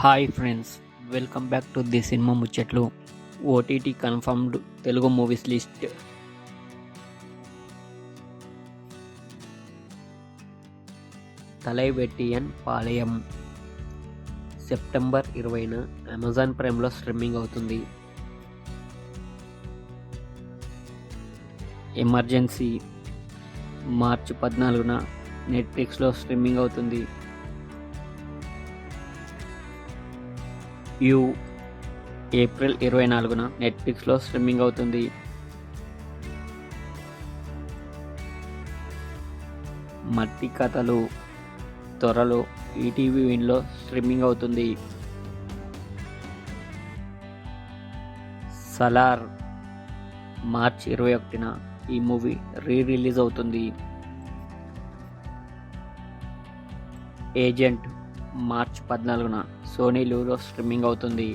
Hi friends, welcome back to the cinema ముచ్చట్లు. OTT confirmed Telugu movies list. Thalaivettiyaan Palayam September 20న Amazon ప్రైమ్లో streaming అవుతుంది. Emergency March 14న నెట్ఫ్లిక్స్లో స్ట్రీమింగ్ అవుతుంది. యూ ఏప్రిల్ 24న నెట్ఫ్లిక్స్లో స్ట్రీమింగ్ అవుతుంది. మట్టి కథలు త్వరలో ఈటీవీ విన్లో స్ట్రీమింగ్ అవుతుంది. సలార్ మార్చి 21న ఈ మూవీ రిలీజ్ అవుతుంది. ఏజెంట్ మార్చి 14న సోనీ లివ్లో స్ట్రీమింగ్ అవుతుంది.